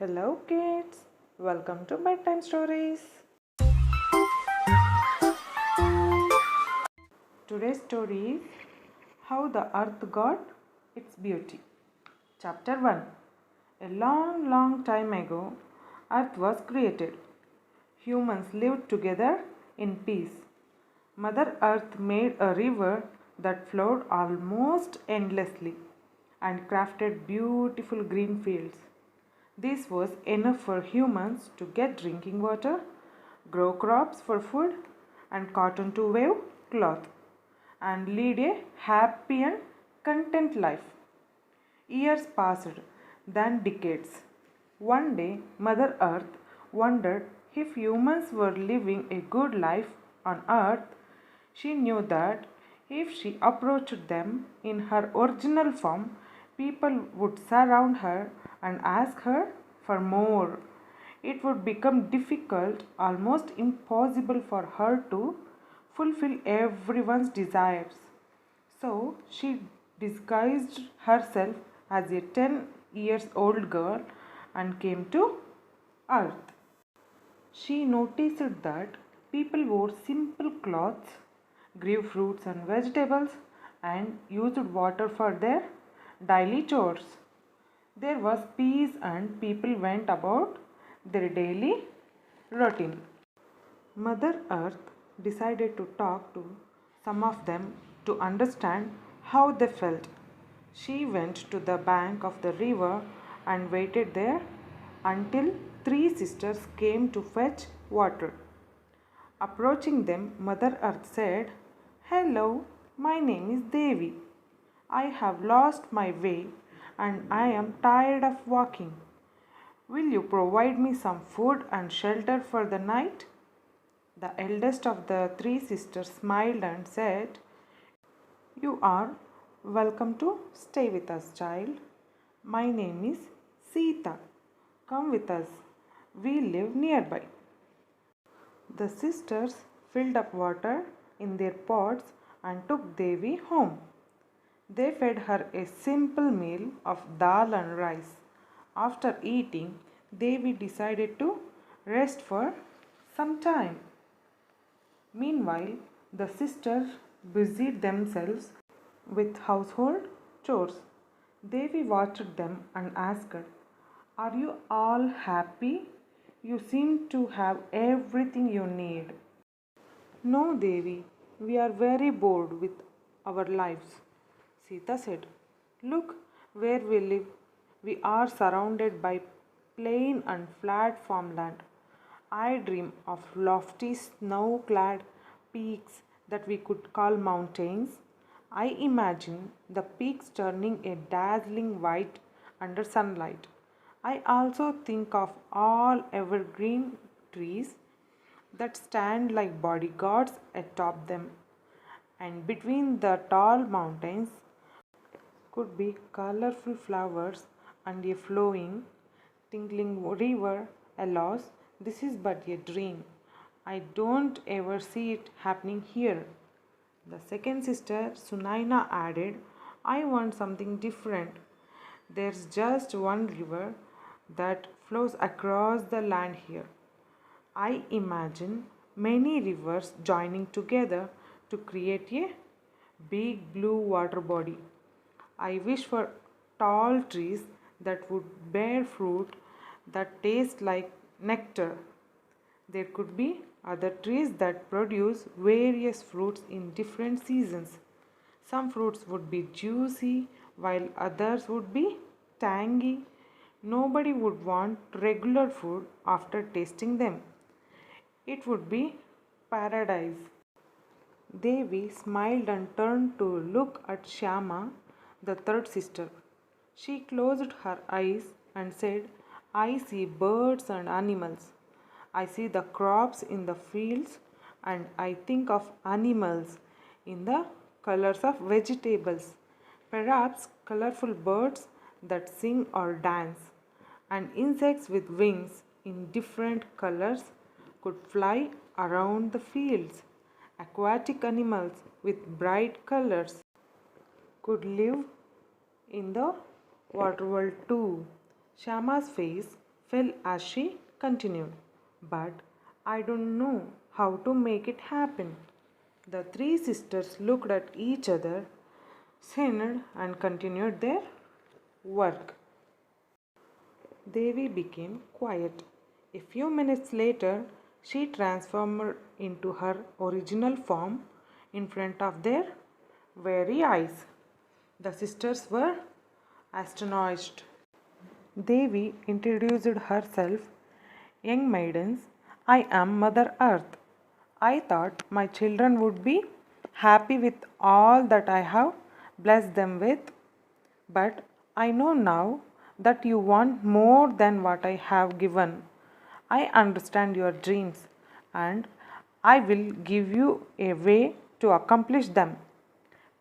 Hello kids, welcome to bedtime stories. Today's story is How the Earth Got Its Beauty. Chapter 1. A long time ago, Earth was created. Humans lived together in peace. Mother Earth made a river that flowed almost endlessly and crafted beautiful green fields. This was enough for humans to get drinking water, grow crops for food, and cotton to weave cloth, and lead a happy and content life. Years passed, then decades. One day, Mother Earth wondered if humans were living a good life on Earth. She knew that if she approached them in her original form, people would surround her and ask her for more. It would become difficult, almost impossible for her to fulfill everyone's desires. So she disguised herself as a 10 years old girl and came to Earth. She noticed that people wore simple clothes, grew fruits and vegetables, and used water for their daily chores. There was peace and people went about their daily routine. Mother Earth decided to talk to some of them to understand how they felt. She went to the bank of the river and waited there until three sisters came to fetch water. Approaching them, Mother Earth said, "Hello, my name is Devi. I have lost my way and I am tired of walking. Will you provide me some food and shelter for the night?" The eldest of the three sisters smiled and said, "You are welcome to stay with us, child. My name is Sita. Come with us. We live nearby." The sisters filled up water in their pots and took Devi home. They fed her a simple meal of dal and rice. After eating, Devi decided to rest for some time. Meanwhile, the sisters busied themselves with household chores. Devi watched them and asked, "Are you all happy? You seem to have everything you need." "No, Devi, we are very bored with our lives," Sita said. "Look where we live. We are surrounded by plain and flat farmland. I dream of lofty snow clad peaks that we could call mountains. I imagine the peaks turning a dazzling white under sunlight. I also think of all evergreen trees that stand like bodyguards atop them, and between the tall mountains could be colorful flowers and a flowing, tinkling river. Alas, this is but a dream. I don't ever see it happening here." The second sister, Sunaina, added, "I want something different. There's just one river that flows across the land here. I imagine many rivers joining together to create a big blue water body. I wish for tall trees that would bear fruit that taste like nectar. There could be other trees that produce various fruits in different seasons. Some fruits would be juicy while others would be tangy. Nobody would want regular food after tasting them. It would be paradise." Devi smiled and turned to look at Shyama, the third sister. She closed her eyes and said, "I see birds and animals. I see the crops in the fields, and I think of animals in the colors of vegetables. Perhaps colorful birds that sing or dance, and insects with wings in different colors could fly around the fields. Aquatic animals with bright colors could live in the water world too." Shama's face fell as she continued. But I don't know how to make it happen. The three sisters looked at each other, sighed, and continued their work. Devi became quiet. A few minutes later, she transformed into her original form in front of their very eyes. The sisters were astonished. Devi introduced herself. Young maidens, I am Mother Earth. I thought my children would be happy with all that I have blessed them with, but I know now that you want more than what I have given. I understand your dreams, and I will give you a way to accomplish them.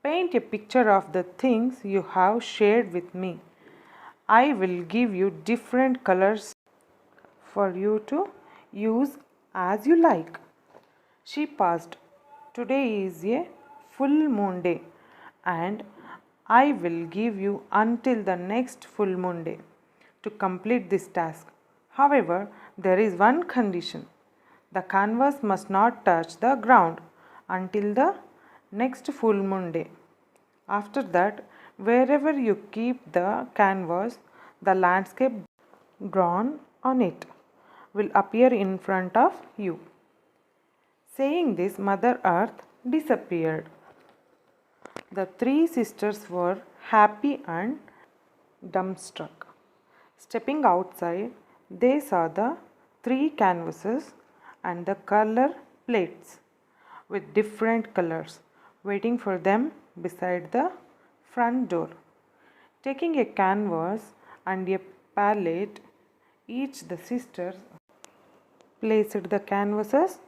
Paint a picture of the things you have shared with me. I will give you different colors for you to use as you like. She paused. Today is a full moon day, and I will give you until the next full moon day to complete this task. However, there is one condition. The canvas must not touch the ground until the next full moon day. After that, wherever you keep the canvas, the landscape drawn on it will appear in front of you. Saying this, Mother Earth disappeared. The three sisters were happy and dumbstruck. Stepping outside, they saw the three canvases and the color plates with different colors waiting for them beside the front door. Taking a canvas and a palette, each the sisters placed the canvases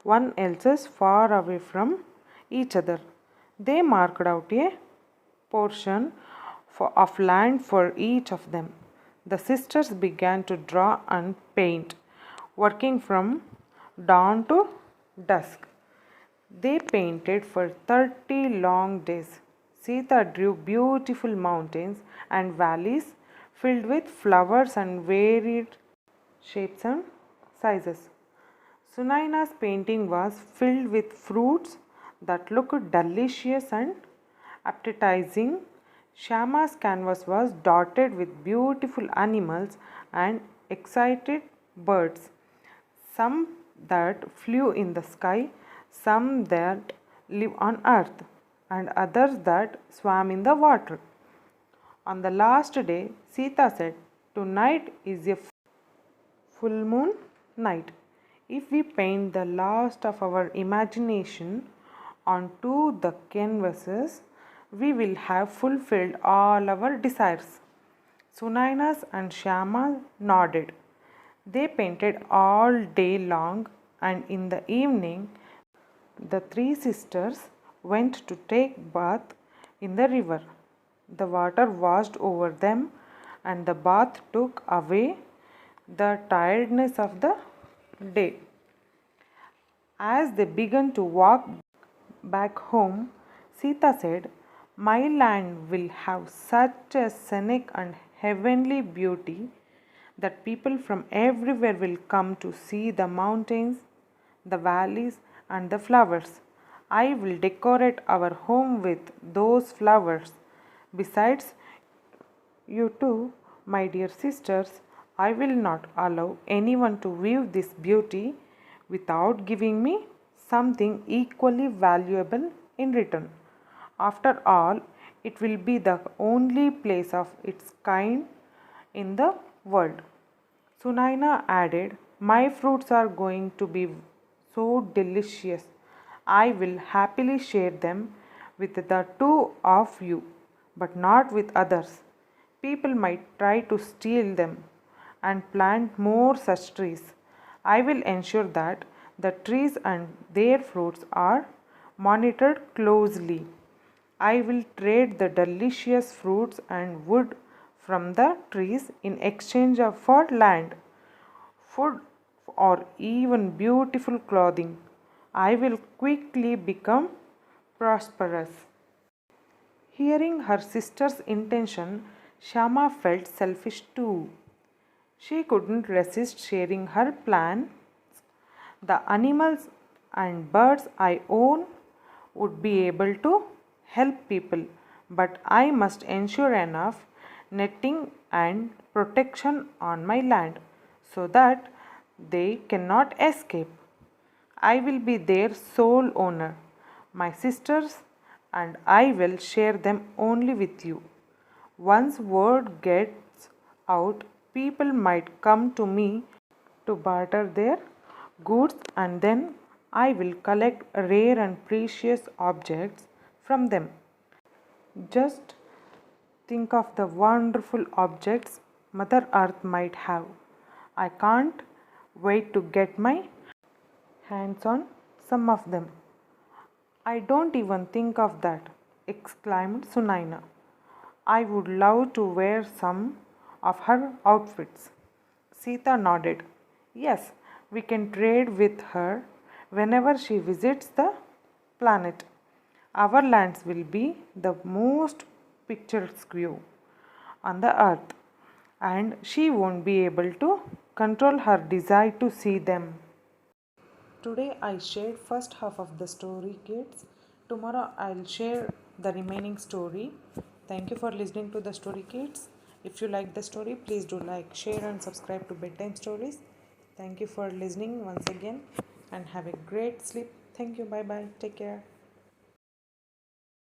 one else's far away from each other. They marked out a portion of land for each of them. The sisters began to draw and paint, working from dawn to dusk. They painted for 30 long days. Sita drew beautiful mountains and valleys filled with flowers and varied shapes and sizes. Sunaina's painting was filled with fruits that looked delicious and appetizing. Shama's canvas was dotted with beautiful animals and excited birds, some that flew in the sky, some that live on earth, and others that swam in the water. On the last day, Sita said, "Tonight is a full moon night. If we paint the last of our imagination onto the canvases, we will have fulfilled all our desires." Sunainas and Shama nodded. They painted all day long, and in the evening, the three sisters went to take bath in the river. The water washed over them, and the bath took away the tiredness of the day. As they began to walk back home, Sita said, "My land will have such a scenic and heavenly beauty that people from everywhere will come to see the mountains, the valleys, and the flowers. I will decorate our home with those flowers. Besides, you two, my dear sisters, I will not allow anyone to view this beauty without giving me something equally valuable in return. After all, it will be the only place of its kind in the world." Sunaina added, "My fruits are going to be so delicious. I will happily share them with the two of you, but not with others. People might try to steal them and plant more such trees. I will ensure that the trees and their fruits are monitored closely. I will trade the delicious fruits and wood from the trees in exchange for land, food, or even beautiful clothing. I will quickly become prosperous." Hearing her sister's intention, Shama felt selfish too. She couldn't resist sharing her plan. The animals and birds I own would be able to help people, but I must ensure enough netting and protection on my land so that they cannot escape. I will be their sole owner. My sisters and I will share them only with you. Once word gets out, people might come to me to barter their goods, and then I will collect rare and precious objects from them. Just think of the wonderful objects Mother Earth might have. I can't wait to get my hands on some of them. I don't even think of that, exclaimed Sunaina. I would love to wear some of her outfits. Sita nodded. Yes, we can trade with her whenever she visits the planet. Our lands will be the most picturesque on the earth, and she won't be able to control her desire to see them. Today I shared first half of the story, kids. Tomorrow I'll share the remaining story. Thank you for listening to the story, kids. If you like the story, please do like, share and subscribe to Bedtime Stories. Thank you for listening once again and have a great sleep. Thank you. Bye bye. Take care.